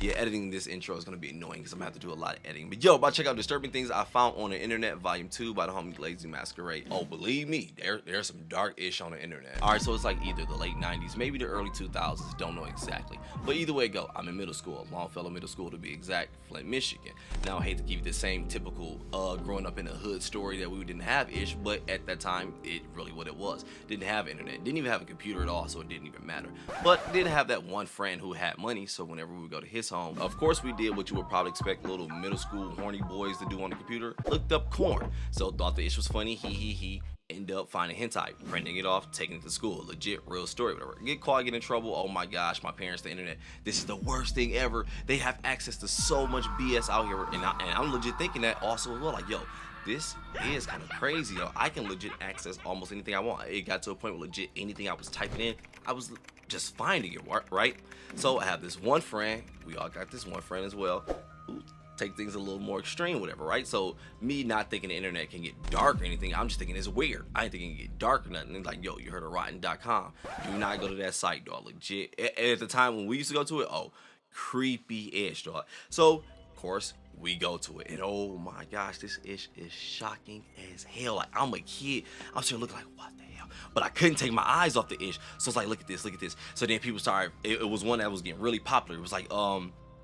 Yeah, editing this intro is gonna be annoying because I'm gonna have to do a lot of editing. But yo, about to check out Disturbing Things I Found on the Internet, Volume 2 by the homie Lazy Masquerade. Oh, believe me, there's some dark-ish on the internet. Alright, so it's like either the late 90s, maybe the early 2000s, don't know exactly. But either way it go, I'm in middle school, Longfellow Middle School to be exact, Flint, Michigan. Now I hate to give you the same typical growing up in a hood story that we didn't have ish, but at that time, it really what it was. Didn't have internet, didn't even have a computer at all, so it didn't even matter. But did have that one friend who had money, so whenever we would go to his home, of course we did what you would probably expect little middle school horny boys to do on the computer, looked up corn. So thought the ish was funny, he end up finding hentai, printing it off, taking it to school. Legit, real story, whatever. Get caught, get in trouble. Oh my gosh, my parents, the internet. This is the worst thing ever. They have access to so much BS out here, and I'm legit thinking that also as well. Like, yo, this is kind of crazy, yo. I can legit access almost anything I want. It got to a point where legit anything I was typing in, I was just finding it, right? So I have this one friend. We all got this one friend as well, who take things a little more extreme, whatever, right? So me not thinking the internet can get dark or anything, I'm just thinking it's weird. I ain't thinking it can get dark or nothing. It's like, yo, you heard of rotten.com. Do not go to that site, dog. Legit. At the time when we used to go to it, oh, creepy-ish, dog. So, of course, we go to it, and oh my gosh, this ish is shocking as hell. Like, I'm a kid, I'm sitting looking like, what the hell? But I couldn't take my eyes off the ish. So it's like, look at this. So then people started, it was one that was getting really popular. It was like,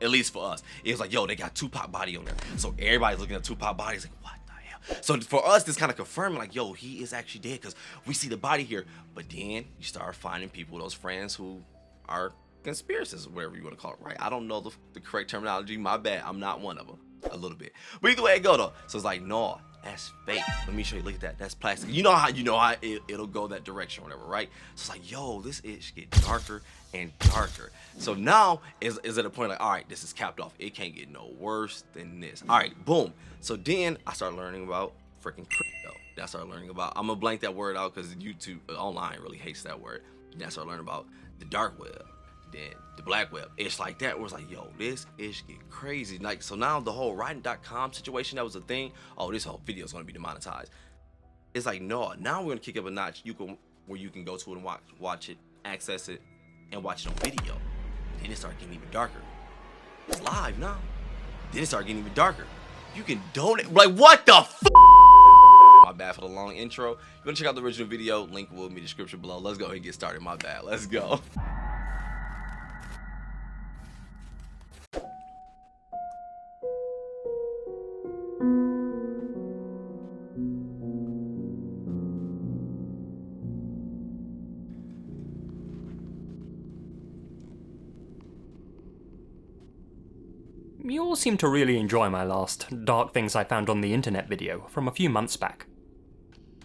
at least for us, it was like, yo, they got Tupac body on there. So everybody's looking at Tupac body, it's like, what the hell? So for us, this kind of confirmed, like, yo, he is actually dead because we see the body here. But then you start finding people, those friends who are conspiracists, whatever you want to call it, right? I don't know the correct terminology, my bad, I'm not one of them, a little bit. But either way it go though, so it's like, no, that's fake. Let me show you, look at that, that's plastic. You know how it'll go that direction or whatever, right? So it's like, yo, this itch get darker and darker. So now is at a point like, all right, this is capped off. It can't get no worse than this. All right, boom. So then I started learning about freaking crypto. Then I started learning about, I'm gonna blank that word out because YouTube online really hates that word. Then I started learning about the dark web, then the black web. It's like that where it's like, yo, this ish get crazy. Like, so now the whole writing.com situation that was a thing, oh, this whole video is gonna be demonetized. It's like, no, now we're gonna kick up a notch. Where you can go to it and watch it, access it, and watch it on video. Then it started getting even darker. It's live now. Then it started getting even darker. You can donate. Like, what the f? My bad for the long intro. You wanna check out the original video, link will be in the description below. Let's go ahead and get started. My bad, let's go. You all seem to really enjoy my last Dark Things I Found on the Internet video from a few months back.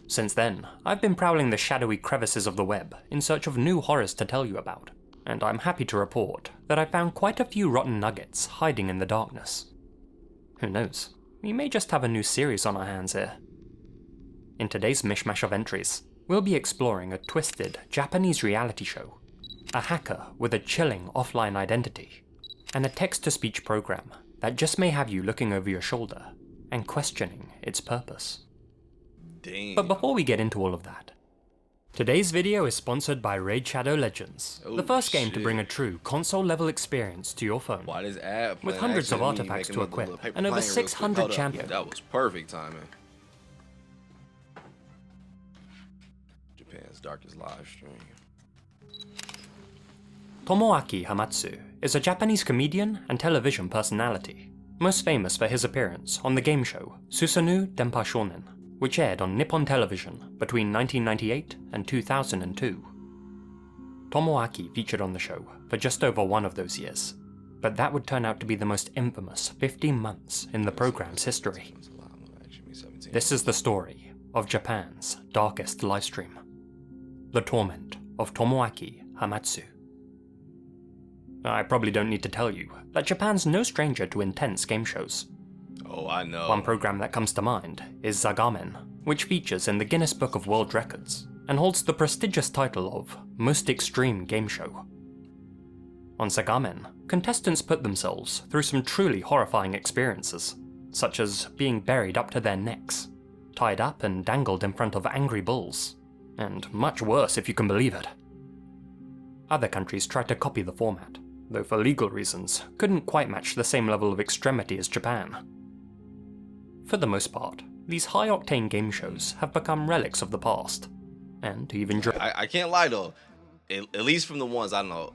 Since then, I've been prowling the shadowy crevices of the web in search of new horrors to tell you about, and I'm happy to report that I found quite a few rotten nuggets hiding in the darkness. Who knows, we may just have a new series on our hands here. In today's mishmash of entries, we'll be exploring a twisted Japanese reality show, a hacker with a chilling offline identity, and a text-to-speech program that just may have you looking over your shoulder and questioning its purpose. Damn. But before we get into all of that, today's video is sponsored by Raid Shadow Legends, the first game to bring a true console-level experience to your phone. Why this ad with hundreds of artifacts to equip and over 600 champions. That was perfect timing. Japan's darkest live stream. Tomoaki Hamatsu is a Japanese comedian and television personality, most famous for his appearance on the game show Susanoo Denpa Shonen, which aired on Nippon Television between 1998 and 2002. Tomoaki featured on the show for just over one of those years, but that would turn out to be the most infamous 15 months in the program's history. This is the story of Japan's darkest livestream, the torment of Tomoaki Hamatsu. I probably don't need to tell you that Japan's no stranger to intense game shows. Oh, I know. One program that comes to mind is Zagamen, which features in the Guinness Book of World Records and holds the prestigious title of Most Extreme Game Show. On Zagamen, contestants put themselves through some truly horrifying experiences, such as being buried up to their necks, tied up and dangled in front of angry bulls, and much worse if you can believe it. Other countries tried to copy the format, though for legal reasons couldn't quite match the same level of extremity as Japan. For the most part, these high-octane game shows have become relics of the past, and even I can't lie though, at least from the ones I know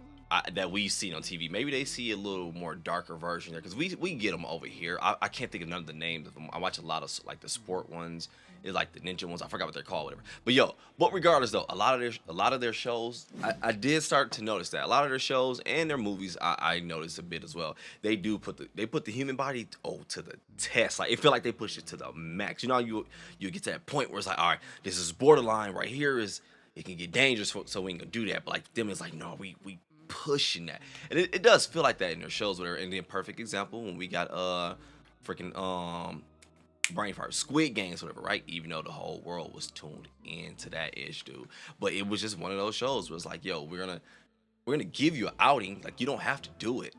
that we've seen on TV, maybe they see a little more darker version there, because we get them over here. I can't think of none of the names of them. I watch a lot of like the sport ones, it's like the ninja ones. I forgot what they're called, whatever. But regardless though, a lot of their shows, I did start to notice that a lot of their shows and their movies, I noticed a bit as well. They do put the human body to the test. Like it feel like they push it to the max. You know, you get to that point where it's like, all right, this is borderline right here. It can get dangerous, so we ain't gonna do that. But like them is like, no, we pushing that, and it does feel like that in their shows. Whatever. And then perfect example when we got freaking brain fart Squid Games, whatever, right? Even though the whole world was tuned into that ish, dude. But it was just one of those shows where it's like, yo, we're gonna give you an outing. Like you don't have to do it,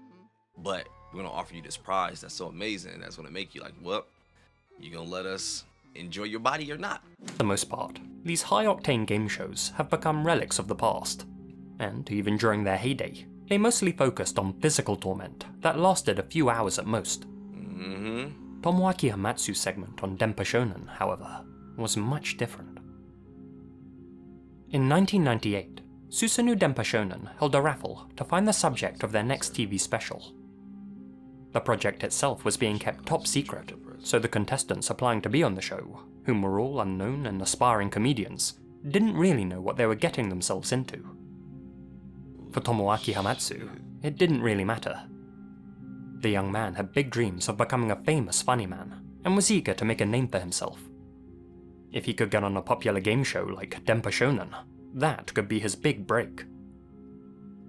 but we're gonna offer you this prize that's so amazing. That's gonna make you like, well, you gonna let us enjoy your body or not? For the most part, these high-octane game shows have become relics of the past, and even during their heyday, they mostly focused on physical torment that lasted a few hours at most. Tomoaki Hamatsu's segment on Denpa Shonen, however, was much different. In 1998, Susanoo Denpa Shonen held a raffle to find the subject of their next TV special. The project itself was being kept top secret, so the contestants applying to be on the show, whom were all unknown and aspiring comedians, didn't really know what they were getting themselves into. For Tomoaki Hamatsu, it didn't really matter. The young man had big dreams of becoming a famous funny man, and was eager to make a name for himself. If he could get on a popular game show like Denpa Shonen, that could be his big break.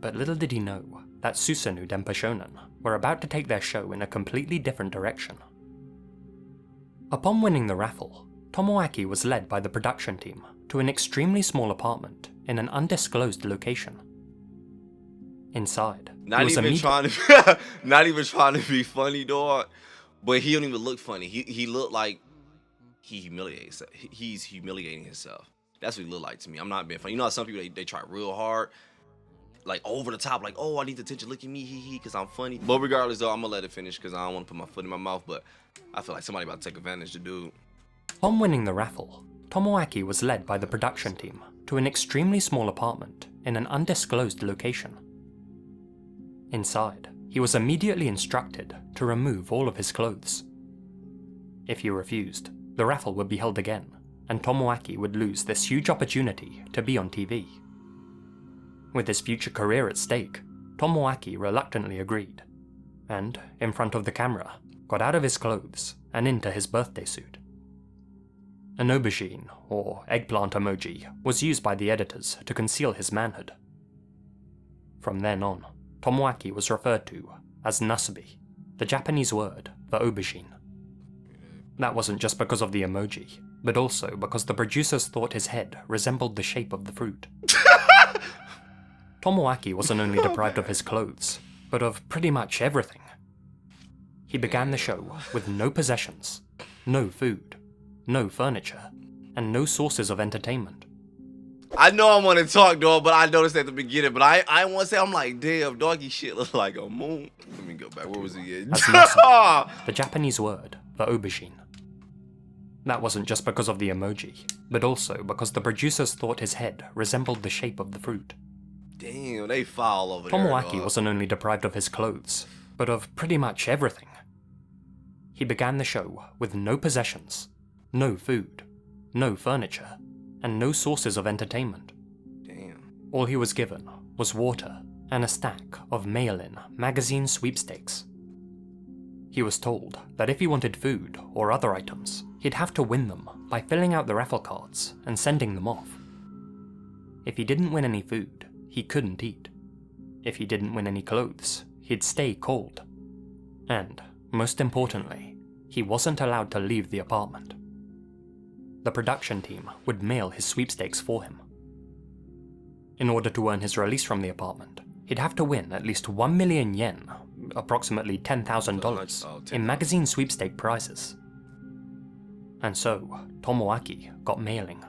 But little did he know that Susanoo Denpa Shonen were about to take their show in a completely different direction. Upon winning the raffle, Tomoaki was led by the production team to an extremely small apartment in an undisclosed location. Inside, Not even trying to be funny, dog. But he don't even look funny. He looked like he's humiliating himself. That's what he looked like to me. I'm not being funny. You know how some people they try real hard, like over the top, like, oh, I need the attention. Look at me, because I'm funny. But regardless, though, I'm gonna let it finish because I don't want to put my foot in my mouth. But I feel like somebody about to take advantage of the dude. On winning the raffle, Tomoaki was led by the production team to an extremely small apartment in an undisclosed location. Inside, he was immediately instructed to remove all of his clothes. If he refused, the raffle would be held again, and Tomoaki would lose this huge opportunity to be on TV. With his future career at stake, Tomoaki reluctantly agreed, and, in front of the camera, got out of his clothes and into his birthday suit. An aubergine, or eggplant emoji, was used by the editors to conceal his manhood. From then on, Tomoaki was referred to as Nasubi, the Japanese word for aubergine. That wasn't just because of the emoji, but also because the producers thought his head resembled the shape of the fruit. Tomoaki wasn't only deprived of his clothes, but of pretty much everything. He began the show with no possessions, no food, no furniture, and no sources of entertainment. I know I want to talk, dog, but I noticed at the beginning. But I want to say, I'm like, damn, doggy shit look like a moon. Let me go back. Where was he at? As Nasubi, the Japanese word for aubergine. That wasn't just because of the emoji, but also because the producers thought his head resembled the shape of the fruit. Damn, they foul over there. Tomoaki wasn't only deprived of his clothes, but of pretty much everything. He began the show with no possessions, no food, no furniture, and no sources of entertainment. Damn. All he was given was water and a stack of mail-in magazine sweepstakes. He was told that if he wanted food or other items, he'd have to win them by filling out the raffle cards and sending them off. If he didn't win any food, he couldn't eat. If he didn't win any clothes, he'd stay cold. And, most importantly, he wasn't allowed to leave the apartment. The production team would mail his sweepstakes for him. In order to earn his release from the apartment, he'd have to win at least 1 million yen, approximately $10,000, in magazine sweepstake prizes. And so, Tomoaki got mailing.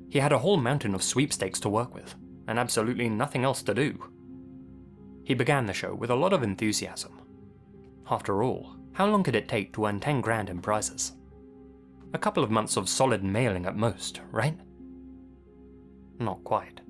He had a whole mountain of sweepstakes to work with, and absolutely nothing else to do. He began the show with a lot of enthusiasm. After all, how long could it take to earn 10 grand in prizes? A couple of months of solid mailing at most, right? Not quite.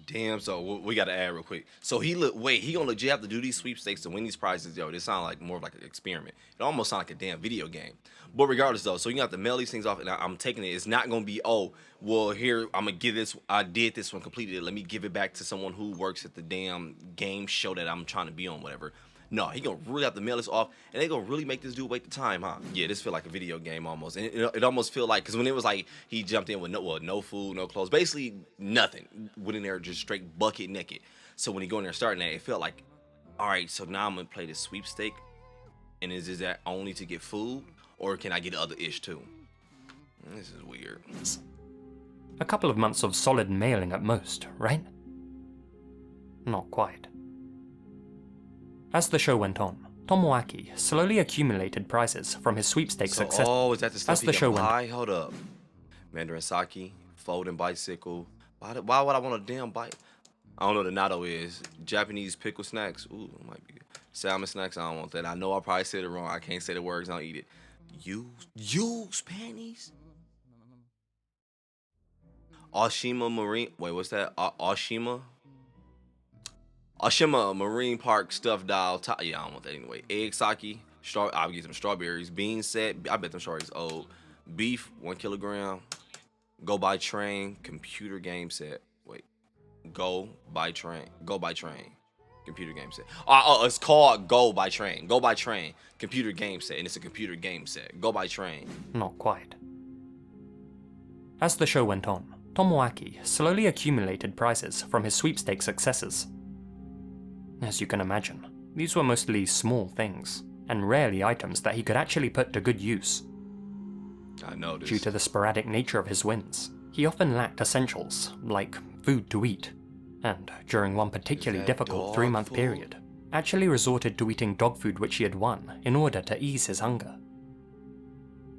Damn, so we got to add real quick. So he gonna legit have to do these sweepstakes to win these prizes? Yo, this sound like more of like an experiment. It almost sound like a damn video game. But regardless though, so you have to mail these things off, and I'm taking it. It's not gonna be, oh, well, here, I'm gonna give this, I did this one, completed it, let me give it back to someone who works at the damn game show that I'm trying to be on, whatever. No, he gonna really have to mail this off, and they gonna really make this dude wait the time, huh? Yeah, this feel like a video game almost, and it almost feel like, because when it was like he jumped in with no food, no clothes, basically nothing, went in there just straight bucket naked. So when he go in there starting that, it felt like, all right, so now I'm gonna play this sweepstake, and is that only to get food, or can I get other ish too? This is weird. A couple of months of solid mailing at most, right? Not quite. As the show went on, Tomoaki slowly accumulated prizes from his sweepstakes success. Oh, is that the stuff as he the can show buy? went Hold up. Mandarin sake, folding bicycle. Why would I want a damn bike? I don't know what the natto is. Japanese pickle snacks. Ooh, it might be good. Salmon snacks, I don't want that. I know I probably said it wrong. I can't say the words, I don't eat it. Use panties? Oshima Marine. Wait, what's that? Oshima Marine Park stuffed doll. Yeah, I don't want that anyway. Egg sake. I'll get some strawberries. Bean set. I bet them strawberries old. Beef, 1 kilogram. Go by train. Computer game set. Wait. Go by train. Computer game set. It's called Go by Train. Go by Train. Computer game set. And it's a computer game set. Go by Train. Not quite. As the show went on, Tomoaki slowly accumulated prizes from his sweepstakes successes. As you can imagine, these were mostly small things, and rarely items that he could actually put to good use. I noticed. Due to the sporadic nature of his wins, he often lacked essentials, like food to eat, and during one particularly difficult 3-month period, actually resorted to eating dog food which he had won in order to ease his hunger.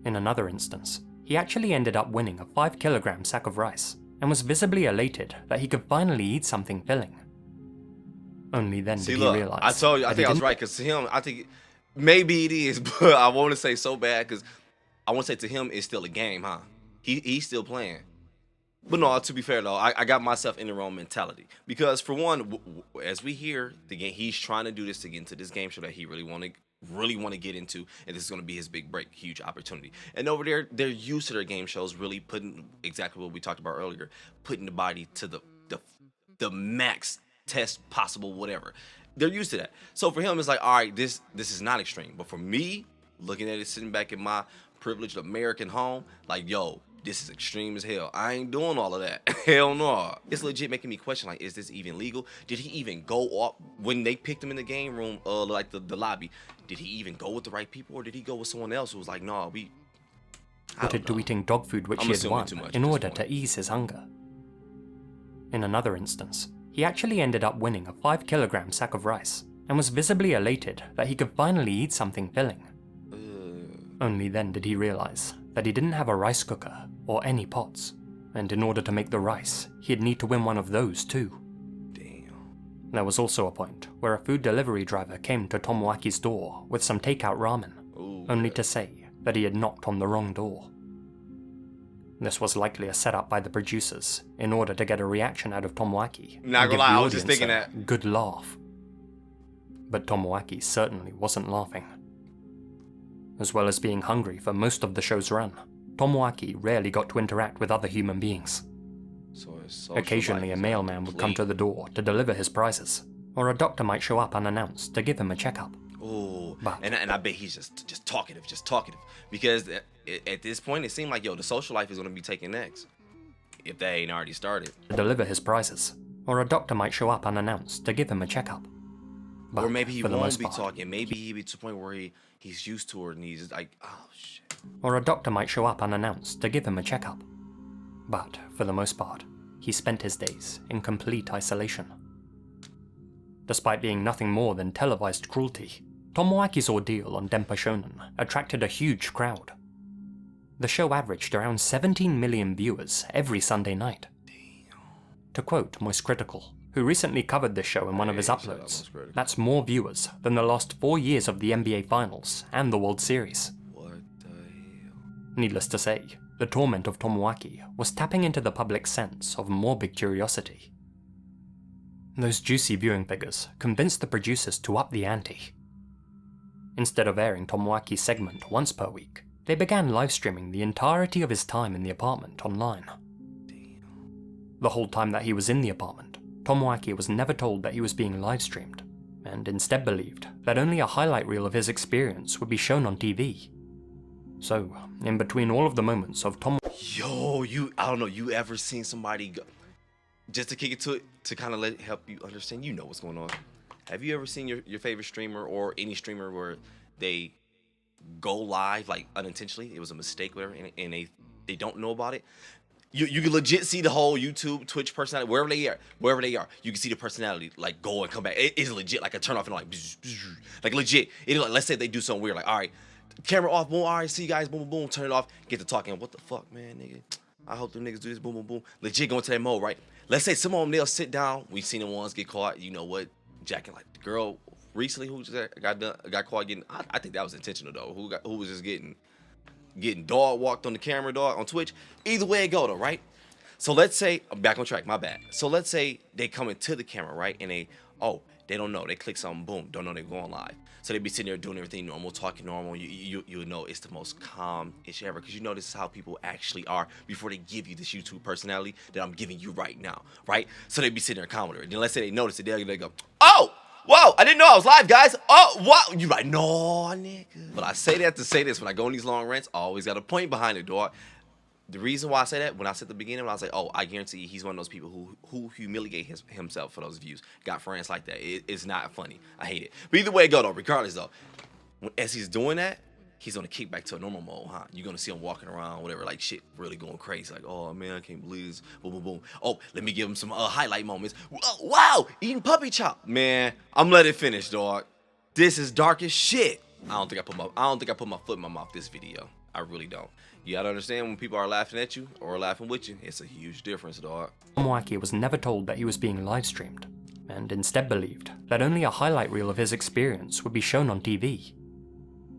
In another instance, he actually ended up winning a 5-kilogram sack of rice, and was visibly elated that he could finally eat something filling. Only then did he realize. I told you, I think I was right, because to him, I think maybe it is, but I want to say so bad, because I want to say to him, it's still a game, huh? He's still playing. But no, to be fair though, I got myself in the wrong mentality, because for one, as we hear the game, he's trying to do this to get into this game show that he really want to get into, and this is going to be his big break, huge opportunity. And over there, they're used to their game shows really putting exactly what we talked about earlier, putting the body to the max test possible, whatever. They're used to that. So for him, it's like, all right, this is not extreme. But for me, looking at it, sitting back in my privileged American home, like, yo, this is extreme as hell. I ain't doing all of that. Hell no. It's legit making me question, like, is this even legal? Did he even go off when they picked him in the game room, like the lobby? Did he even go with the right people, or did he go with someone else who was like, no, resorted to eating dog food which he had won in order to ease his hunger. In another instance, he actually ended up winning a 5-kilogram sack of rice, and was visibly elated that he could finally eat something filling. Only then did he realize that he didn't have a rice cooker or any pots, and in order to make the rice, he'd need to win one of those too. Damn. There was also a point where a food delivery driver came to Tomoaki's door with some takeout ramen, only to say that he had knocked on the wrong door. This was likely a setup by the producers in order to get a reaction out of Tomoaki. Not gonna lie, I was just thinking that. Good laugh. But Tomoaki certainly wasn't laughing. As well as being hungry for most of the show's run, Tomoaki rarely got to interact with other human beings. Occasionally a mailman would come to the door to deliver his prizes, or a doctor might show up unannounced to give him a checkup. Oh, and I bet he's just talkative, because at this point it seemed like, yo, the social life is gonna be taking next, if they ain't already started. To deliver his prizes, or a doctor might show up unannounced to give him a checkup. But or maybe he won't be talking. Maybe he'll be to the point where he's used to it and he's like, oh shit. Or a doctor might show up unannounced to give him a checkup. But for the most part, he spent his days in complete isolation. Despite being nothing more than televised cruelty, Tomoaki's ordeal on Denpa Shonen attracted a huge crowd. The show averaged around 17 million viewers every Sunday night. Damn. To quote Moist Critical, who recently covered this show in one of his uploads. That's more viewers than the last 4 years of the NBA Finals and the World Series. What the hell? Needless to say, the torment of Tomoaki was tapping into the public's sense of morbid curiosity. Those juicy viewing figures convinced the producers to up the ante. Instead of airing Tomoaki's segment once per week, they began live-streaming the entirety of his time in the apartment online. The whole time that he was in the apartment, Tomoaki was never told that he was being live-streamed, and instead believed that only a highlight reel of his experience would be shown on TV. So, in between all of the moments of Yo, I don't know, you ever seen somebody go, just to kick it to it, to kind of help you understand, you know what's going on. Have you ever seen your favorite streamer or any streamer where they go live like unintentionally? It was a mistake, whatever, and they don't know about it. You can legit see the whole YouTube, Twitch personality, wherever they are. You can see the personality like go and come back. It is legit like a turn off and like legit. It is like, let's say they do something weird, like all right, camera off, boom, all right, see you guys, boom, boom, boom, turn it off, get to talking. What the fuck, man, nigga? I hope them niggas do this, boom, boom, boom. Legit going to that mode, right? Let's say some of them, they'll sit down. We've seen the ones get caught, you know what, jacking like the girl recently who just got caught getting, I think that was intentional though, who was just getting dog walked on the camera, dog, on Twitch. Either way it go though, right? So let's say, I'm back on track, my bad. So let's say they come into the camera, right? And they don't know. They click something, boom, don't know they're going live. So they be sitting there doing everything normal, talking normal. You know it's the most calm-ish ever, because you know this is how people actually are before they give you this YouTube personality that I'm giving you right now, right? So they be sitting there calm with her. Then let's say they notice it, they go, oh! Whoa, I didn't know I was live, guys. Oh, wow. You like, no, nigga. But I say that to say this. When I go on these long rants, I always got a point behind it, dog. The reason why I say that, when I said at the beginning, when I was like, oh, I guarantee he's one of those people who humiliate himself for those views. Got friends like that. It's not funny. I hate it. But either way it go, though, regardless, though, as he's doing that, he's going to kick back to a normal mode, huh? You're going to see him walking around, whatever, like shit really going crazy. Like, oh, man, I can't believe this. Boom, boom, boom. Oh, let me give him some highlight moments. Wow, eating puppy chop. Man, I'm letting it finish, dog. This is dark as shit. I don't think I put my foot in my mouth this video. I really don't. You gotta understand, when people are laughing at you or laughing with you, it's a huge difference, dog. Tomoaki was never told that he was being live-streamed, and instead believed that only a highlight reel of his experience would be shown on TV.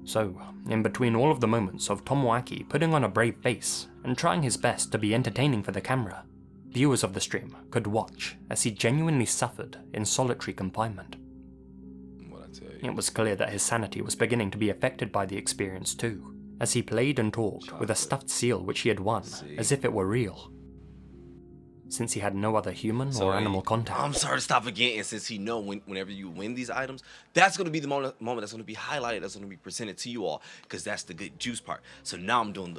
So, in between all of the moments of Tomoaki putting on a brave face and trying his best to be entertaining for the camera, viewers of the stream could watch as he genuinely suffered in solitary confinement. What I tell you. It was clear that his sanity was beginning to be affected by the experience too, as he played and talked with a stuffed seal which he had won, as if it were real. Since he had no other human or animal contact. I'm sorry to stop again, and since he know whenever you win these items, that's going to be the moment that's going to be highlighted, that's going to be presented to you all, because that's the good juice part. So now I'm doing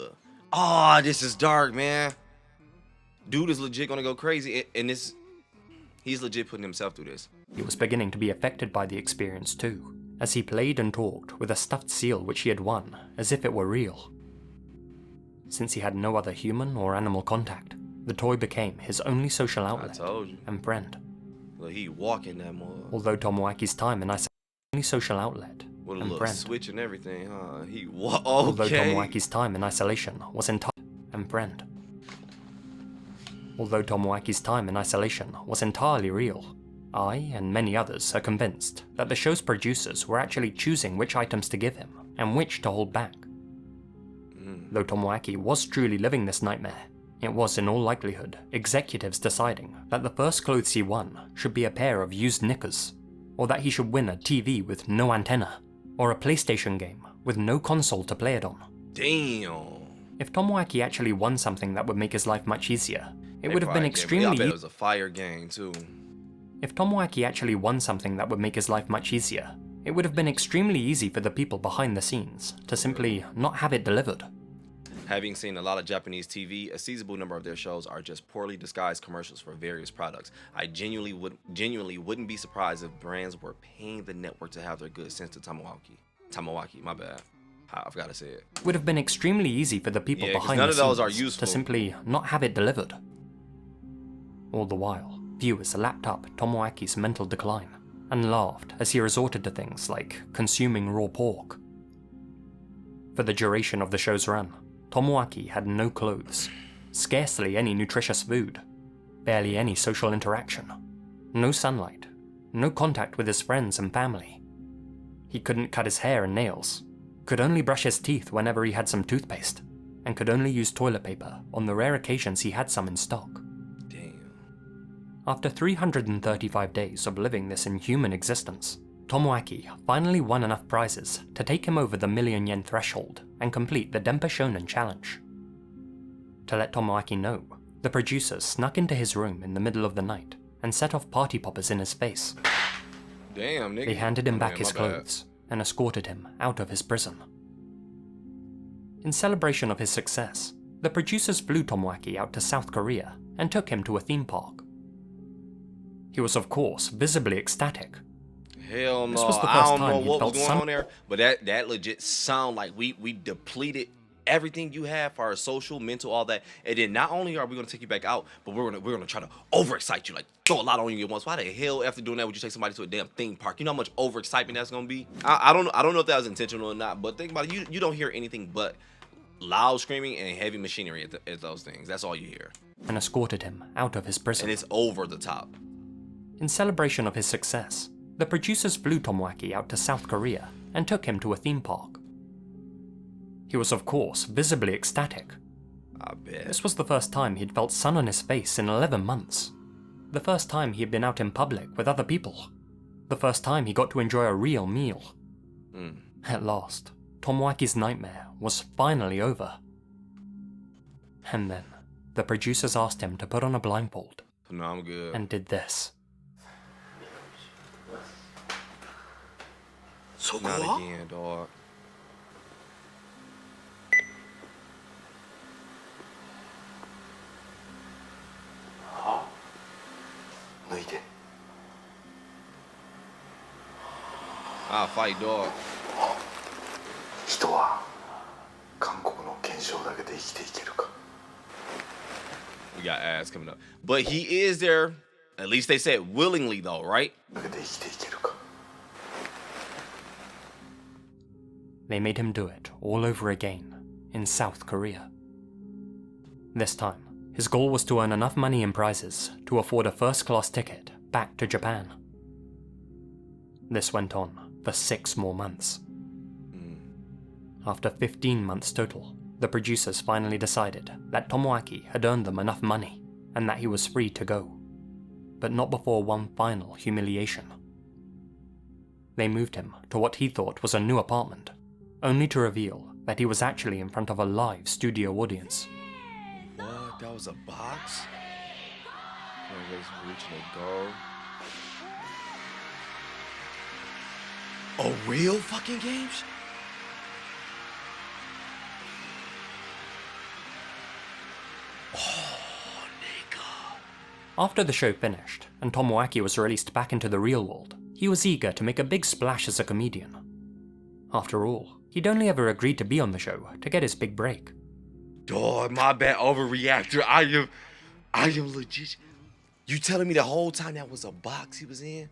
this is dark, man. Dude is legit going to go crazy, and he's legit putting himself through this. He was beginning to be affected by the experience too, as he played and talked with a stuffed seal which he had won, as if it were real. Since he had no other human or animal contact, the toy became his only social outlet and friend. Well, he walking that more. Although Tomoaki's time in isolation only social outlet with a and little friend. switch and everything, huh? Although Tomoaki's time in isolation was entirely Although Tomoaki's time in isolation was entirely real, I and many others are convinced that the show's producers were actually choosing which items to give him and which to hold back. Though Tomoaki was truly living this nightmare, it was in all likelihood executives deciding that the first clothes he won should be a pair of used knickers, or that he should win a TV with no antenna, or a PlayStation game with no console to play it on. Damn. If Tomoaki actually won something that would make his life much easier, it would have been extremely I bet it was a fire game too. If Tomoaki actually won something that would make his life much easier, it would have been extremely easy for the people behind the scenes to simply not have it delivered. Having seen a lot of Japanese TV, a sizable number of their shows are just poorly disguised commercials for various products. I genuinely wouldn't be surprised if brands were paying the network to have their goods sent to Tomoaki, my bad. I've got to say it. Would have been extremely easy for the people behind the scenes to simply not have it delivered. All the while, viewers lapped up Tomoaki's mental decline and laughed as he resorted to things like consuming raw pork. For the duration of the show's run, Tomoaki had no clothes, scarcely any nutritious food, barely any social interaction, no sunlight, no contact with his friends and family. He couldn't cut his hair and nails, could only brush his teeth whenever he had some toothpaste, and could only use toilet paper on the rare occasions he had some in stock. Damn. After 335 days of living this inhuman existence, Tomoaki finally won enough prizes to take him over the million-yen threshold and complete the Denpa Shonen challenge. To let Tomoaki know, the producers snuck into his room in the middle of the night and set off party poppers in his face. Damn, nigga. They handed him back Man, his my bad. clothes and escorted him out of his prison. In celebration of his success, the producers flew Tomoaki out to South Korea and took him to a theme park. He was, of course, visibly ecstatic. Hell no. This was the I first don't time know he'd what felt was going on there, but that legit sound like we depleted everything you have for our social, mental, all that. And then not only are we gonna take you back out, but we're gonna try to overexcite you, like throw a lot on you at once. Why the hell after doing that would you take somebody to a damn theme park? You know how much overexcitement that's gonna be? I don't know if that was intentional or not, but think about it, you don't hear anything but loud screaming and heavy machinery at those things. That's all you hear. And escorted him out of his prison. And it's over the top. In celebration of his success, the producers flew Tomoaki out to South Korea and took him to a theme park. He was, of course, visibly ecstatic. I bet. This was the first time he'd felt sun on his face in 11 months. The first time he'd been out in public with other people. The first time he got to enjoy a real meal. At last, Tomoaki's nightmare was finally over. And then, the producers asked him to put on a blindfold. No, I'm good. And did this. Not again, dog. I'll fight, dog. 人は韓国の現象だけで生きていけるか We got ass coming up. But he is there, at least they said willingly though, right? だけで生きていけるか They made him do it all over again in South Korea. This time, his goal was to earn enough money in prizes to afford a first-class ticket back to Japan. This went on for 6 more months. After 15 months total, the producers finally decided that Tomoaki had earned them enough money and that he was free to go. But not before one final humiliation. They moved him to what he thought was a new apartment, only to reveal that he was actually in front of a live studio audience. What? That was a box? Reaching a goal. A real fucking game? Oh, nigga. After the show finished, and Tomoaki was released back into the real world, he was eager to make a big splash as a comedian. After all, he'd only ever agreed to be on the show to get his big break. Dog, my bad, overreactor. I am legit. You telling me the whole time that was a box he was in?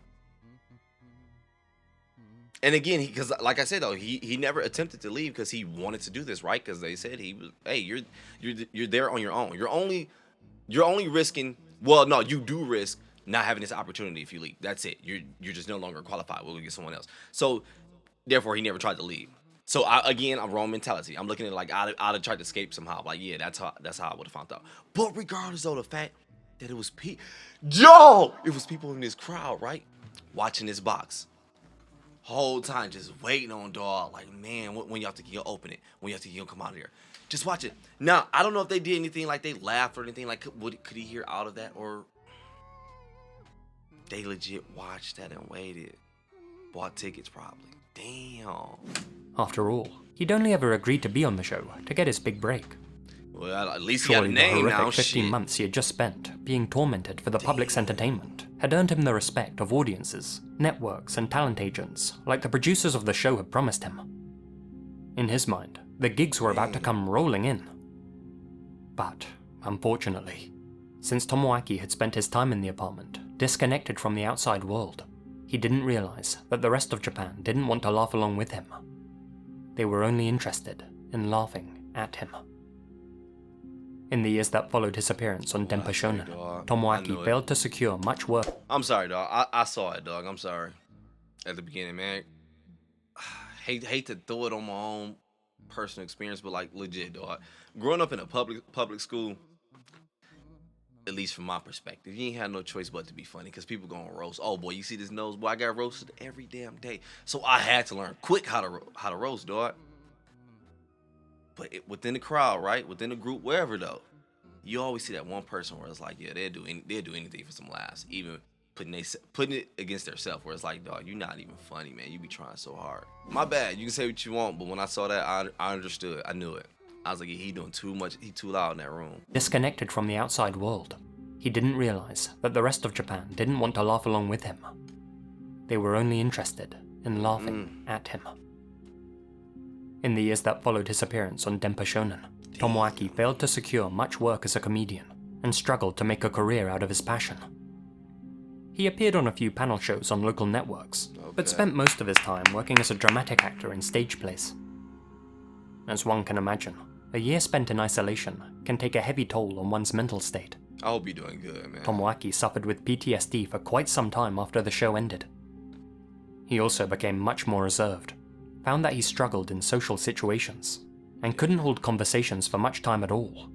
And again, because like I said though, he never attempted to leave because he wanted to do this, right? Because they said he was, hey, you're there on your own. You're only risking. Well, no, you do risk not having this opportunity if you leave. That's it. You're just no longer qualified. We'll get someone else. So therefore, he never tried to leave. So I'm wrong mentality. I'm looking at it like I'd have tried to escape somehow. Like yeah, that's how I would have found out. But regardless of the fact that it was it was people in this crowd, right, watching this box. Whole time just waiting on dog, like man, when y'all think you'll open it, when y'all think you'll come out of here, just watch it. Now I don't know if they did anything like they laughed or anything like could he hear out of that or they legit watched that and waited, bought tickets probably. Damn. After all, he'd only ever agreed to be on the show to get his big break. Well, at least he got a Surely the name horrific now. 15 Shit. months he had just spent being tormented for the public's entertainment had earned him the respect of audiences, networks, and talent agents like the producers of the show had promised him. In his mind, the gigs were about to come rolling in. But, unfortunately, since Tomoaki had spent his time in the apartment, disconnected from the outside world, he didn't realize that the rest of Japan didn't want to laugh along with him. They were only interested in laughing at him. In the years that followed his appearance on Denpa Shonen, Tomoaki failed to secure much work. I'm sorry, dog. I saw it, dog. I'm sorry. At the beginning, man. Hate to throw it on my own personal experience, but like legit, dog. Growing up in a public school, at least from my perspective, you ain't had no choice but to be funny because people gonna roast. Oh boy, you see this nose? Boy, I got roasted every damn day. So I had to learn quick how to roast, dog. But within the crowd, right? Within the group, wherever though, you always see that one person where it's like, yeah, they'll do anything for some laughs, even putting it against themselves. Where it's like, dog, you're not even funny, man. You be trying so hard. My bad. You can say what you want, but when I saw that, I understood. I knew it. I was like, yeah, he doing too much. He too loud in that room. Disconnected from the outside world, he didn't realize that the rest of Japan didn't want to laugh along with him. They were only interested in laughing at him. In the years that followed his appearance on Denpa Shonen, Tomoaki failed to secure much work as a comedian and struggled to make a career out of his passion. He appeared on a few panel shows on local networks, but spent most of his time working as a dramatic actor in stage plays. As one can imagine, a year spent in isolation can take a heavy toll on one's mental state. I hope you're doing good, man. Tomoaki suffered with PTSD for quite some time after the show ended. He also became much more reserved, found that he struggled in social situations, and couldn't hold conversations for much time at all.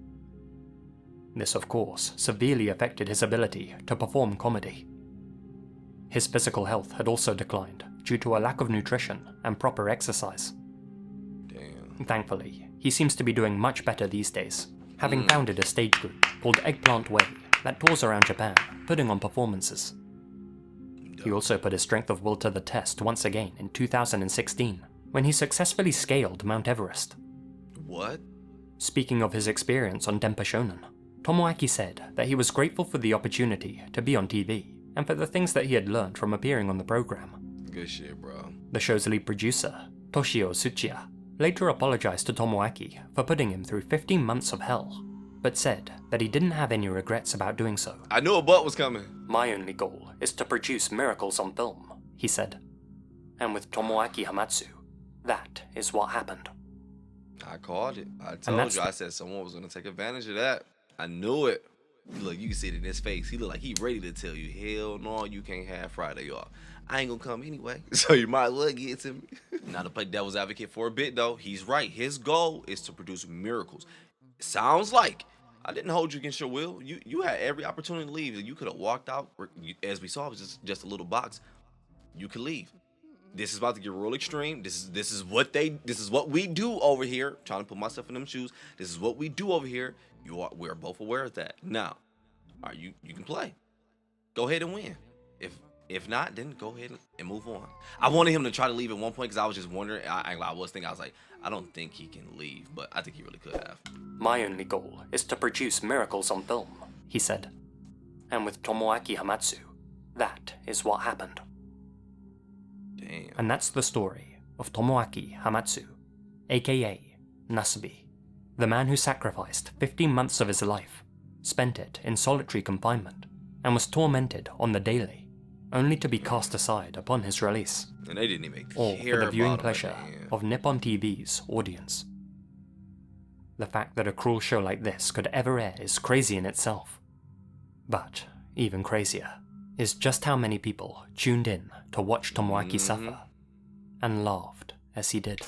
This, of course, severely affected his ability to perform comedy. His physical health had also declined due to a lack of nutrition and proper exercise. Damn. Thankfully, he seems to be doing much better these days, having founded a stage group called Eggplant Way that tours around Japan, putting on performances. He also put his strength of will to the test once again in 2016, when he successfully scaled Mount Everest. What? Speaking of his experience on Denpa Shonen, Tomoaki said that he was grateful for the opportunity to be on TV and for the things that he had learned from appearing on the program. Good shit, bro. The show's lead producer, Toshio Tsuchiya, later apologized to Tomoaki for putting him through 15 months of hell, but said that he didn't have any regrets about doing so. I knew a butt was coming. My only goal is to produce miracles on film, he said. And with Tomoaki Hamatsu, that is what happened. I called it. I told you. I said someone was going to take advantage of that. I knew it. Look, you can see it in his face. He look like he ready to tell you, hell no, you can't have Friday off. I ain't going to come anyway. So you might as well get to me. Now to play devil's advocate for a bit though, he's right. His goal is to produce miracles. Sounds like I didn't hold you against your will. You had every opportunity to leave. You could have walked out. As we saw, it was just a little box. You could leave. This is about to get real extreme. This is what we do over here. Trying to put myself in them shoes. This is what we do over here. We're both aware of that. Now, all right, you can play. Go ahead and win. If not, then go ahead and move on. I wanted him to try to leave at one point because I was just wondering. I was like, I don't think he can leave, but I think he really could have. My only goal is to produce miracles on film, he said. And with Tomoaki Hamatsu, that is what happened. Damn. And that's the story of Tomoaki Hamatsu, aka Nasubi, the man who sacrificed 15 months of his life, spent it in solitary confinement, and was tormented on the daily, only to be cast aside upon his release. And they didn't even all care for the viewing about pleasure of Nippon TV's audience. The fact that a cruel show like this could ever air is crazy in itself. But even crazier is just how many people tuned in to watch Tomoaki suffer and laughed as he did.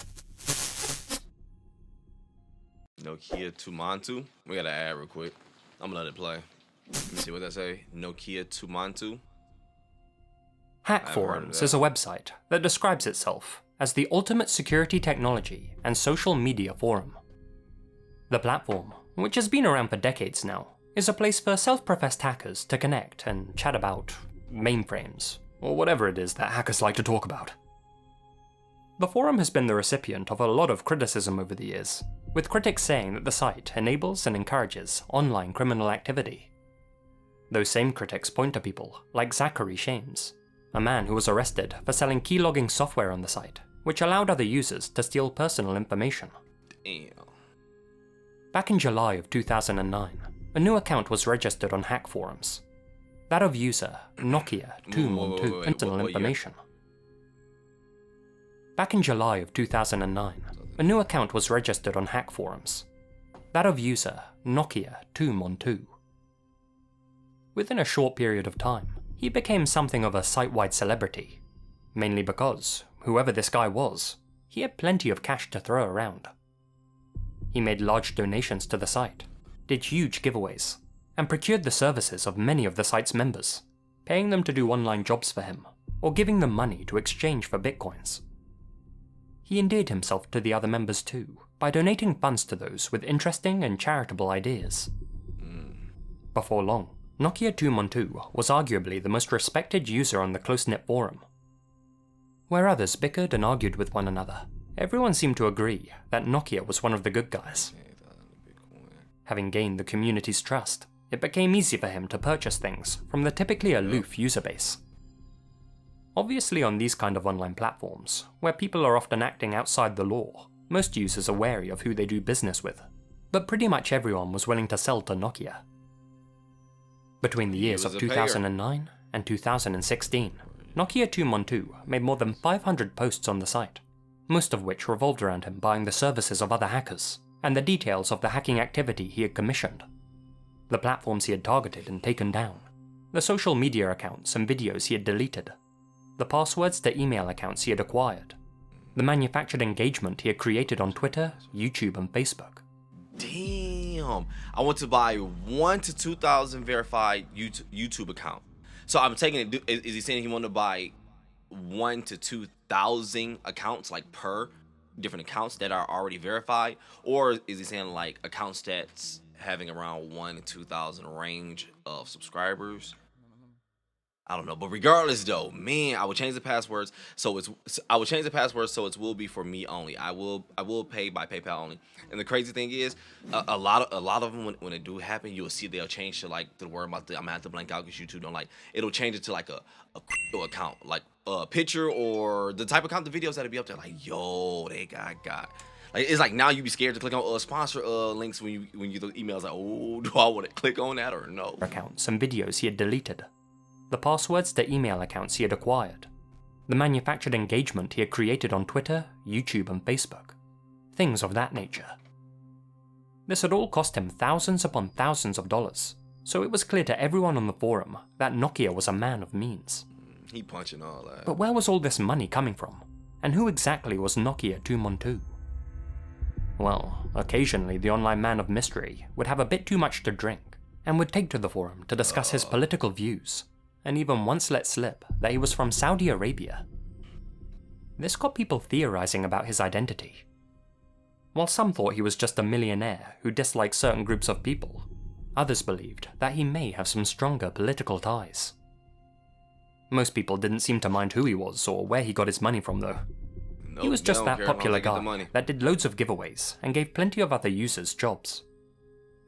Nokia Tumantu. We got to add real quick. I'm gonna let it play. Let me see what that say. Nokia Tumantu. Hack Forums is a website that describes itself as the ultimate security technology and social media forum. The platform, which has been around for decades now, is a place for self-professed hackers to connect and chat about mainframes, or whatever it is that hackers like to talk about. The forum has been the recipient of a lot of criticism over the years, with critics saying that the site enables and encourages online criminal activity. Those same critics point to people like Zachary Shames, a man who was arrested for selling keylogging software on the site, which allowed other users to steal personal information. Damn. Back in July of 2009, a new account was registered on Hack Forums, that of user Nokia 212 personal information. Back in July of 2009, a new account was registered on Hack Forums, that of user Nokia 212. Within a short period of time, he became something of a site-wide celebrity, mainly because, whoever this guy was, he had plenty of cash to throw around. He made large donations to the site, did huge giveaways, and procured the services of many of the site's members, paying them to do online jobs for him, or giving them money to exchange for bitcoins. He endeared himself to the other members too, by donating funds to those with interesting and charitable ideas. Before long, Nokia 212 was arguably the most respected user on the close-knit forum. Where others bickered and argued with one another, everyone seemed to agree that Nokia was one of the good guys. Having gained the community's trust, it became easy for him to purchase things from the typically aloof user base. Obviously on these kind of online platforms, where people are often acting outside the law, most users are wary of who they do business with, but pretty much everyone was willing to sell to Nokia. Between the years of 2009 and 2016, Nokia 212 made more than 500 posts on the site, most of which revolved around him buying the services of other hackers, and the details of the hacking activity he had commissioned, the platforms he had targeted and taken down, the social media accounts and videos he had deleted, the passwords to email accounts he had acquired, the manufactured engagement he had created on Twitter, YouTube, and Facebook. Damn. I want to buy 1 to 2,000 verified YouTube account. So I'm taking it, is he saying he wanted to buy 1 to 2,000 accounts, like per different accounts that are already verified? Or is he saying like accounts that's having around 1 to 2,000 range of subscribers? I don't know, but regardless though, man, I will change the passwords so it will be for me only. I will pay by PayPal only. And the crazy thing is, a lot of them when it do happen, you'll see they'll change to like the word about I'm gonna have to blank out because YouTube don't like. It'll change it to like a crypto account, like a picture or the type of account, the videos that'll be up there. Like yo, they got. Like it's like now you be scared to click on sponsor links when you get those emails like, oh, do I want to click on that or no? Accounts and videos he had deleted, the passwords to email accounts he had acquired, the manufactured engagement he had created on Twitter, YouTube, and Facebook, things of that nature. This had all cost him thousands upon thousands of dollars, so it was clear to everyone on the forum that Nokia was a man of means. He punching all that. But where was all this money coming from? And who exactly was Nokia 212? Well, occasionally the online man of mystery would have a bit too much to drink, and would take to the forum to discuss his political views, and even once let slip that he was from Saudi Arabia. This got people theorizing about his identity. While some thought he was just a millionaire who disliked certain groups of people, others believed that he may have some stronger political ties. Most people didn't seem to mind who he was or where he got his money from though. Nope, he was just that popular guy money. that did loads of giveaways and gave plenty of other users jobs.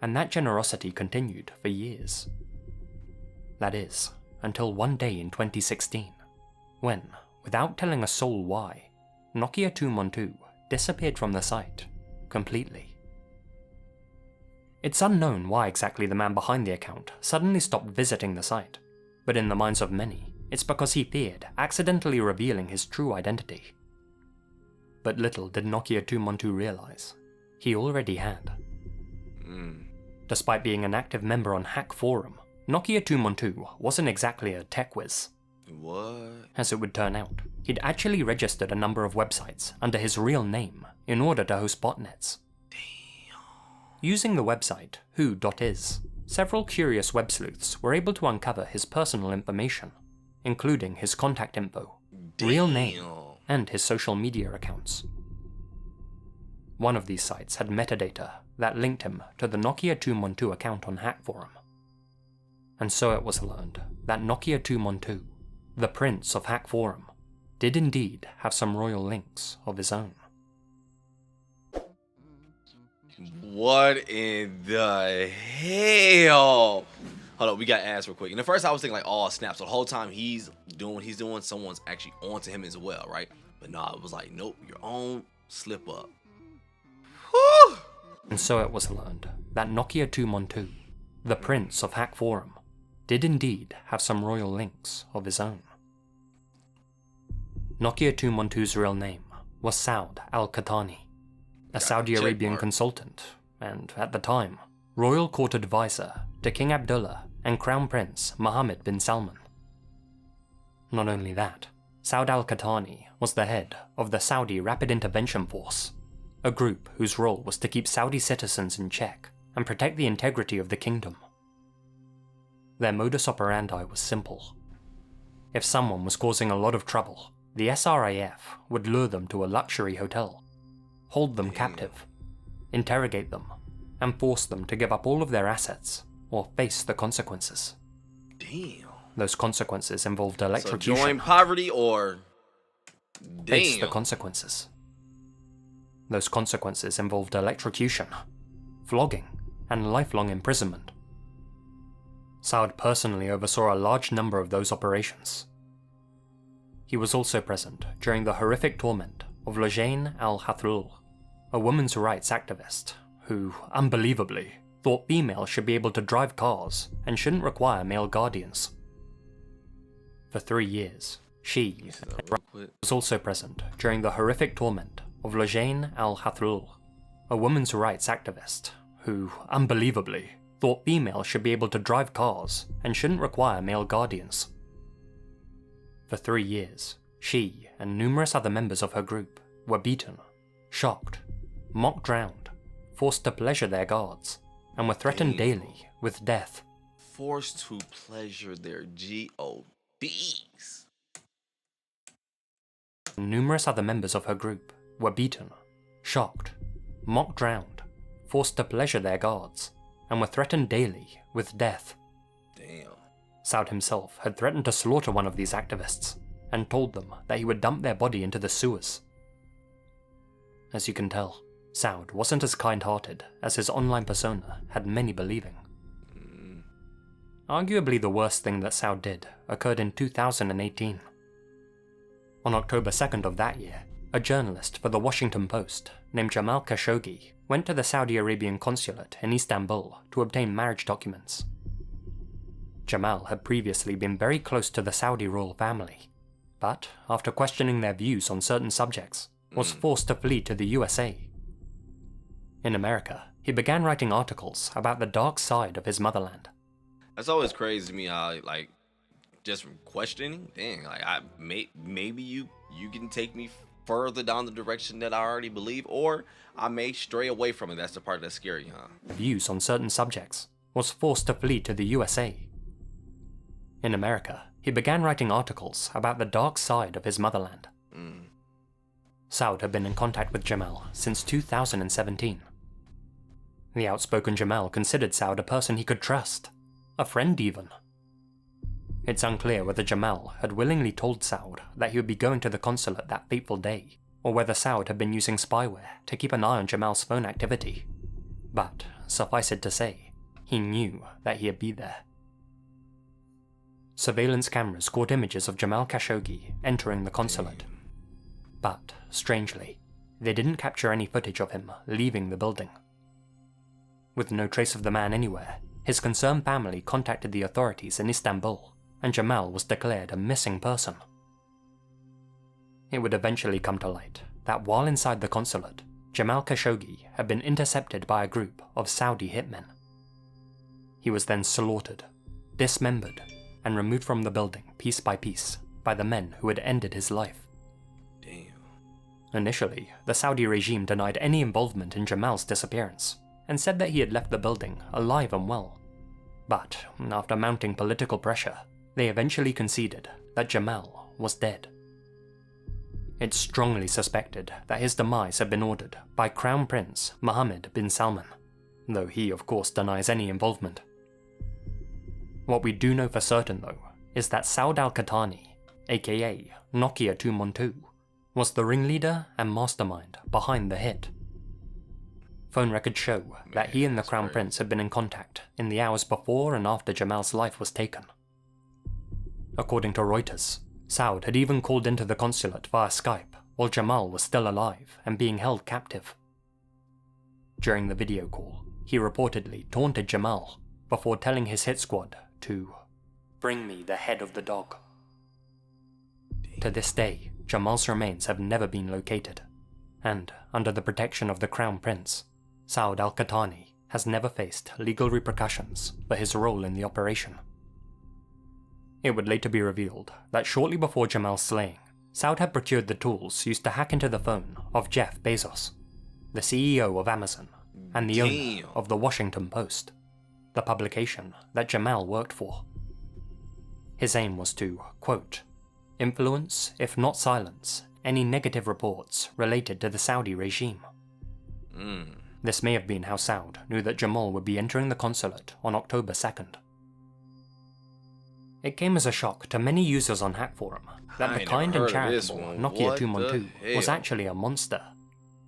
And that generosity continued for years. That is, until one day in 2016, when, without telling a soul why, Nokia 212 disappeared from the site, completely. It's unknown why exactly the man behind the account suddenly stopped visiting the site, but in the minds of many, it's because he feared accidentally revealing his true identity. But little did Nokia 212 realize, he already had. Despite being an active member on Hack Forum, Nokia 212 wasn't exactly a tech whiz. What? As it would turn out, he'd actually registered a number of websites under his real name in order to host botnets. Damn. Using the website who.is, several curious web sleuths were able to uncover his personal information, including his contact info, real name, and his social media accounts. One of these sites had metadata that linked him to the Nokia 212 account on Hack Forum. And so it was learned that Nokia 212, the Prince of Hack Forum, did indeed have some royal links of his own. What in the hell? Hold on, we got asked real quick. And at first I was thinking like, oh snap, so the whole time he's doing what he's doing, someone's actually onto him as well, right? But nah, it was like, nope, your own slip up. Whew. And so it was learned that Nokia 212, the Prince of Hack Forum, did indeed have some royal links of his own. Nokia 212's real name was Saud al-Qahtani, a Saudi Arabian consultant and at the time, royal court advisor to King Abdullah and Crown Prince Mohammed bin Salman. Not only that, Saud al-Qahtani was the head of the Saudi Rapid Intervention Force, a group whose role was to keep Saudi citizens in check and protect the integrity of the kingdom. Their modus operandi was simple. If someone was causing a lot of trouble, the SRAF would lure them to a luxury hotel, hold them captive, interrogate them, and force them to give up all of their assets or face the consequences. Damn. Those consequences involved So electrocution. join poverty or Face the damn. consequences. Those consequences involved electrocution, flogging, and lifelong imprisonment. Saud personally oversaw a large number of those operations. He was also present during the horrific torment of Lajane al-Hathrul, a women's rights activist who, unbelievably, thought females should be able to drive cars and shouldn't require male guardians. For 3 years, she Real quick. was also present during the horrific torment of Lajane al-Hathrul, a women's rights activist who, unbelievably, thought females should be able to drive cars and shouldn't require male guardians. For 3 years, she and numerous other members of her group were beaten, shocked, mock drowned, forced to pleasure their guards, and were threatened daily with death. Forced to pleasure their GODs. Numerous other members of her group were beaten, shocked, mock drowned, forced to pleasure their guards, and were threatened daily with death. Damn. Saud himself had threatened to slaughter one of these activists, and told them that he would dump their body into the sewers. As you can tell, Saud wasn't as kind-hearted as his online persona had many believing. Arguably the worst thing that Saud did occurred in 2018. On October 2nd of that year, a journalist for the Washington Post named Jamal Khashoggi went to the Saudi Arabian consulate in Istanbul to obtain marriage documents. Jamal had previously been very close to the Saudi royal family, but after questioning their views on certain subjects, was forced to flee to the USA. In America, he began writing articles about the dark side of his motherland. That's always crazy to me how, like, just from questioning, dang, like, maybe you can take me further down the direction that I already believe, or I may stray away from it. That's the part that's scary, huh? Views on certain subjects, was forced to flee to the USA. In America, he began writing articles about the dark side of his motherland. Saud had been in contact with Jamal since 2017. The outspoken Jamal considered Saud a person he could trust, a friend even. It's unclear whether Jamal had willingly told Saud that he would be going to the consulate that fateful day, or whether Saud had been using spyware to keep an eye on Jamal's phone activity. But, suffice it to say, he knew that he'd be there. Surveillance cameras caught images of Jamal Khashoggi entering the consulate. But, strangely, they didn't capture any footage of him leaving the building. With no trace of the man anywhere, his concerned family contacted the authorities in Istanbul, and Jamal was declared a missing person. It would eventually come to light that while inside the consulate, Jamal Khashoggi had been intercepted by a group of Saudi hitmen. He was then slaughtered, dismembered, and removed from the building piece by piece by the men who had ended his life. Damn. Initially, the Saudi regime denied any involvement in Jamal's disappearance, and said that he had left the building alive and well. But, after mounting political pressure, they eventually conceded that Jamal was dead. It's strongly suspected that his demise had been ordered by Crown Prince Mohammed bin Salman, though he of course denies any involvement. What we do know for certain though, is that Saud al-Qahtani, aka Nokia 212, was the ringleader and mastermind behind the hit. Phone records show that he and the Crown Prince had been in contact in the hours before and after Jamal's life was taken. According to Reuters, Saud had even called into the consulate via Skype while Jamal was still alive and being held captive. During the video call, he reportedly taunted Jamal before telling his hit squad to bring me the head of the dog. To this day, Jamal's remains have never been located, and under the protection of the Crown Prince, Saud al-Qahtani has never faced legal repercussions for his role in the operation. It would later be revealed that shortly before Jamal's slaying, Saud had procured the tools used to hack into the phone of Jeff Bezos, the CEO of Amazon and the owner of the Washington Post, the publication that Jamal worked for. His aim was to, quote, influence, if not silence, any negative reports related to the Saudi regime. This may have been how Saud knew that Jamal would be entering the consulate on October 2nd. It came as a shock to many users on Hack Forum that the kind and charitable Nokia 212 was actually a monster.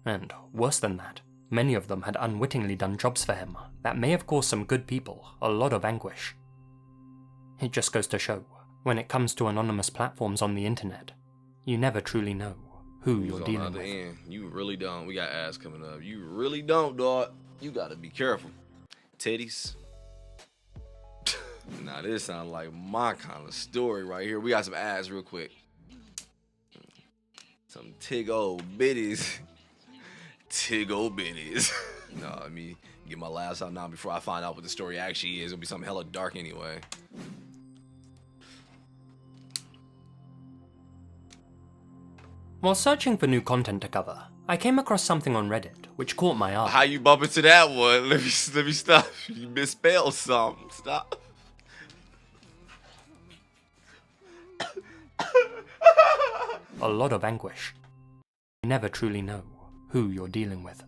And worse than that, many of them had unwittingly done jobs for him that may have caused some good people a lot of anguish. It just goes to show, when it comes to anonymous platforms on the internet, you never truly know who you're dealing with. End. You really don't. We got ads coming up. You really don't, dog. You gotta be careful. Titties. Now this sounds like my kind of story right here. We got some ads real quick. Some tig old bitties. Tig old bitties. No, let me get my laughs out now before I find out what the story actually is. It'll be something hella dark anyway. While searching for new content to cover, I came across something on Reddit which caught my eye. How you bump into that one? Let me stop. You misspelled something. Stop. A lot of anguish. You never truly know who you're dealing with.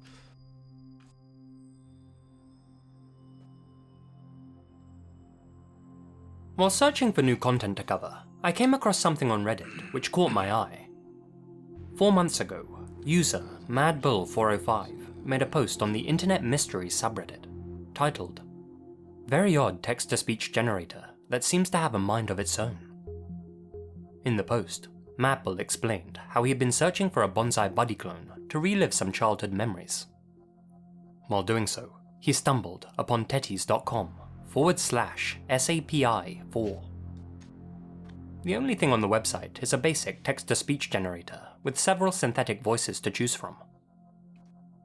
While searching for new content to cover, I came across something on Reddit which caught my eye. 4 months ago, user MadBull405 made a post on the Internet Mysteries subreddit, titled, "Very odd text-to-speech generator that seems to have a mind of its own." In the post, MadBull explained how he had been searching for a bonsai buddy clone to relive some childhood memories. While doing so, he stumbled upon tetties.com/SAPI4. The only thing on the website is a basic text-to-speech generator with several synthetic voices to choose from.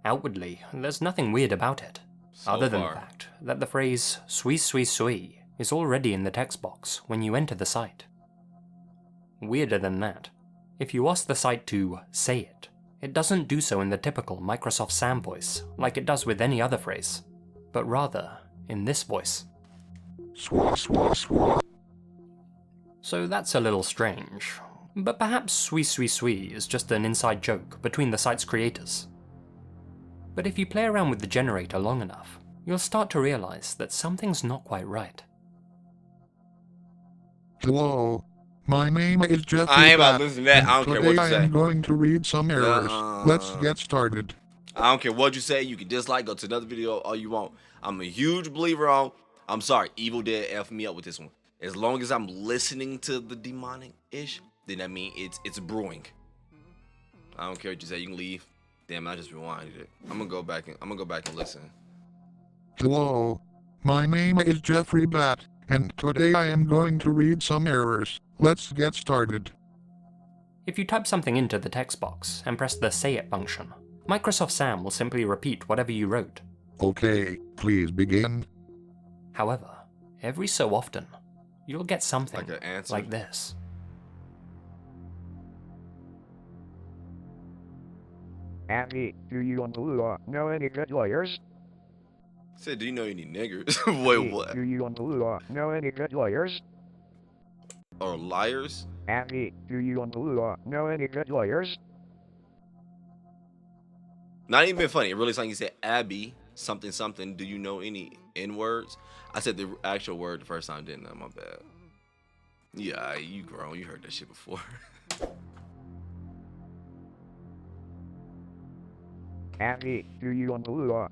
Outwardly, there's nothing weird about it, other than the fact that the phrase "sui sui sui" is already in the text box when you enter the site. Weirder than that, if you ask the site to say it, it doesn't do so in the typical Microsoft Sam voice like it does with any other phrase, but rather in this voice. Swah, swah, swah. So that's a little strange, but perhaps Sui Sui Sui is just an inside joke between the site's creators. But if you play around with the generator long enough, you'll start to realize that something's not quite right. Hello, my name is Jeffrey. I ain't about to listen to that. I don't care what you today I say. am going to read some errors. Let's get started. I don't care what you say. You can dislike, go to another video all you want. I'm a huge believer on, I'm sorry, Evil Dead F me up with this one. As long as I'm listening to the demonic-ish, then that means it's brewing. I don't care what you say. You can leave. Damn, I just rewinded it. I'm gonna go back and listen. Hello, my name is Jeffrey Bat, and today I am going to read some errors. Let's get started. If you type something into the text box and press the Say It function, Microsoft Sam will simply repeat whatever you wrote. Okay, please begin. However, every so often, you'll get something Like an answer? like this. Andy, do you know any good lawyers? Said, do you know any niggers? Wait, what? Do you know any good lawyers? Or liars? Andy, do you know any good lawyers? Not even been funny. It really sounded like you said, Abby, something, something. Do you know any N-words? I said the actual word the first time, didn't I? My bad. Yeah, you grown. You heard that shit before. Andy, do you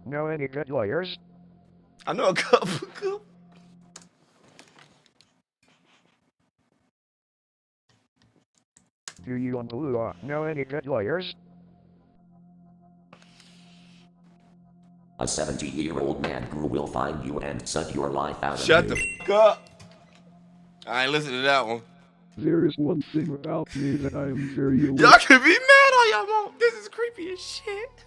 know any good lawyers? I know a couple. Do you know any good lawyers? A 70-year-old man who will find you and suck your life out of Shut you. the f*** up. I ain't listening to that one. There is one thing about me that I am sure you will. Y'all can be mad all y'all want. This is creepy as shit.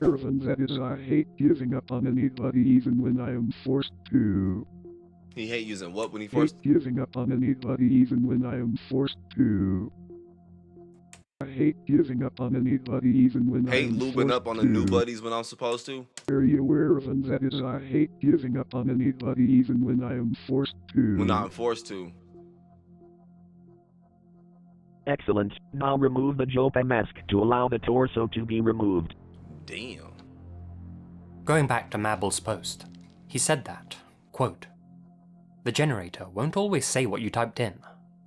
And that is, I hate giving up on anybody even when I am forced to. He hate using what when he forced? Hate giving up on anybody even when I am forced to. I hate giving up on anybody even when I Hate am lubing forced up on the to. new buddies when I'm supposed to? Are you aware of? And that is, I hate giving up on anybody even when I am forced to. When I'm forced to. Excellent. Now remove the Jopa mask to allow the torso to be removed. Damn. Going back to Mabel's post, he said that, quote, "The generator won't always say what you typed in,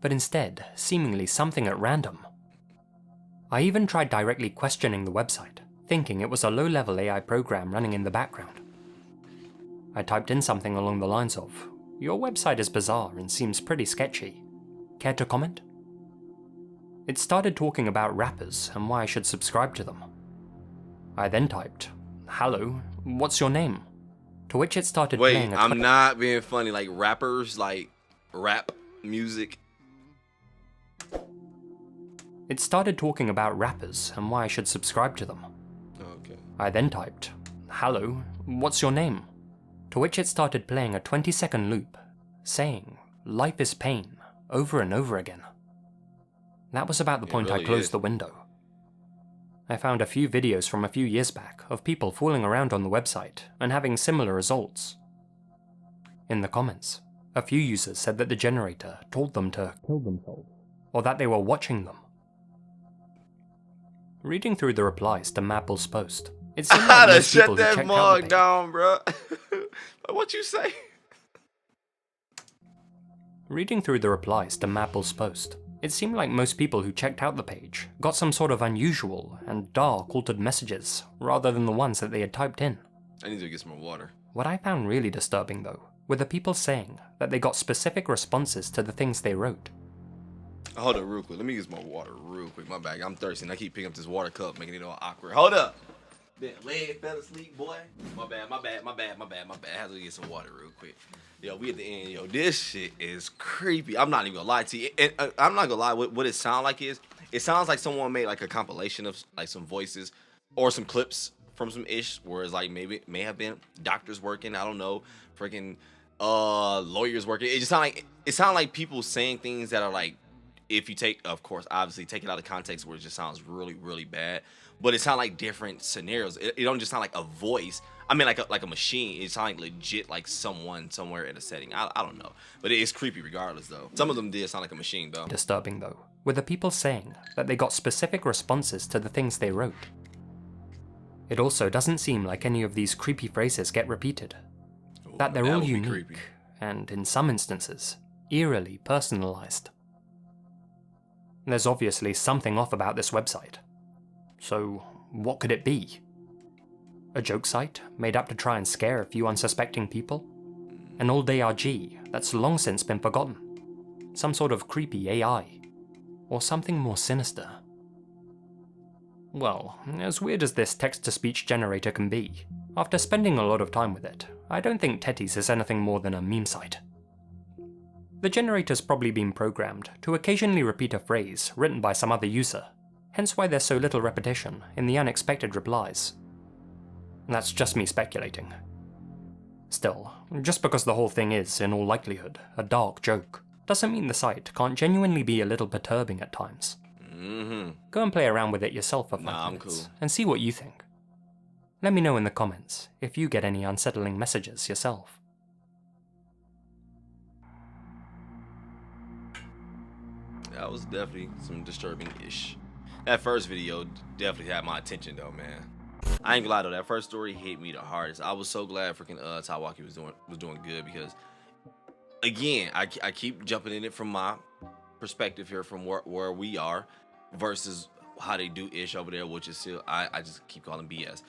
but instead, seemingly something at random. I even tried directly questioning the website, thinking it was a low-level AI program running in the background. I typed in something along the lines of, 'Your website is bizarre and seems pretty sketchy. Care to comment?' It started talking about rappers and why I should subscribe to them. I then typed, 'Hello, what's your name?' To which it started Wait, playing a I'm not being funny. Like rappers, like rap music. It started talking about rappers and why I should subscribe to them. Okay. I then typed, 'Hello, what's your name?' To which it started playing a 20-second loop, saying, 'Life is pain,' over and over again. That was about the point I really closed is. the window. I found a few videos from a few years back of people fooling around on the website and having similar results. In the comments, a few users said that the generator told them to kill themselves, or that they were watching them. Reading through the replies to Mabel's post, it seemed I like done most people shut who that checked out the mug page down, bro. What you say? Reading through the replies to Mabel's post, it seemed like most people who checked out the page got some sort of unusual and dark altered messages rather than the ones that they had typed in. I need to get some more water. What I found really disturbing though, were the people saying that they got specific responses to the things they wrote. Hold up real quick. Let me get some more water real quick. My bad. I'm thirsty and I keep picking up this water cup, making it all awkward. Hold up. That leg fell asleep, boy. My bad. I have to get some water real quick. Yo, we at the end. Yo, this shit is creepy. I'm not even gonna lie to you. I'm not gonna lie. What it sounds like is, it sounds like someone made like a compilation of like some voices or some clips from some ish, where it's like maybe it may have been doctors working. I don't know, freaking lawyers working. It just sound like people saying things that are like, if you take, of course, obviously take it out of context, where it just sounds really, really bad. But it sounds like different scenarios. It don't just sound like a voice. I mean, like a machine. It sounds like legit, like someone somewhere in a setting. I don't know, but it is creepy regardless, though. Some of them did sound like a machine, though. Disturbing though, were the people saying that they got specific responses to the things they wrote. It also doesn't seem like any of these creepy phrases get repeated. Ooh, That they're that all would be unique, creepy. and in some instances, eerily personalized. There's obviously something off about this website. So, what could it be? A joke site made up to try and scare a few unsuspecting people? An old ARG that's long since been forgotten? Some sort of creepy AI? Or something more sinister? Well, as weird as this text-to-speech generator can be, after spending a lot of time with it, I don't think Tetties is anything more than a meme site. The generator's probably been programmed to occasionally repeat a phrase written by some other user, hence why there's so little repetition in the unexpected replies. That's just me speculating. Still, just because the whole thing is, in all likelihood, a dark joke, doesn't mean the site can't genuinely be a little perturbing at times. Go and play around with it yourself for 5 I'm minutes, cool. and see what you think. Let me know in the comments if you get any unsettling messages yourself. That was definitely some disturbing-ish. That first video definitely had my attention, though, man. I ain't gonna lie though, that first story hit me the hardest. I was so glad freaking Tawaki was doing good, because again, I keep jumping in it from my perspective here, from where we are versus how they do ish over there, which is still, I just keep calling BS.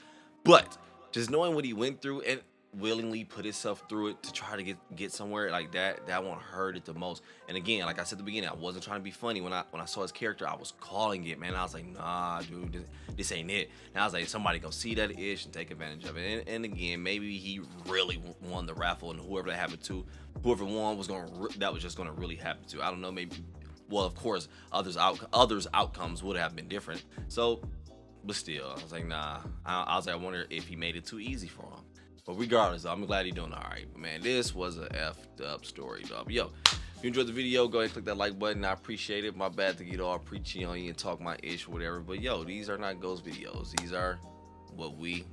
But just knowing what he went through and willingly put himself through it to try to get somewhere like that one hurt it the most. And again, like I said at the beginning, I wasn't trying to be funny. When I saw his character, I was calling it, man. I was like, nah, dude, this ain't it. And I was like, somebody gonna see that ish and take advantage of it. And again, maybe he really won the raffle, and whoever that happened to, whoever won that was just gonna really happen to. I don't know, maybe. Well, of course, others outcomes would have been different. So But still, I was like, nah. I was like, I wonder if he made it too easy for him. But regardless, I'm glad he's doing all right. But man, this was a effed up story, dog. Yo, if you enjoyed the video, go ahead and click that like button. I appreciate it. My bad to get all preachy on you and talk my ish or whatever. But yo, these are not ghost videos. These are what we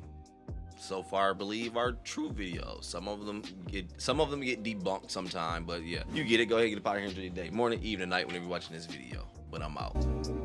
so far believe are true videos. Some of them get debunked sometime. But yeah, you get it. Go ahead and get up out of here and enjoy your day. Morning, evening, night, whenever you're watching this video. But I'm out.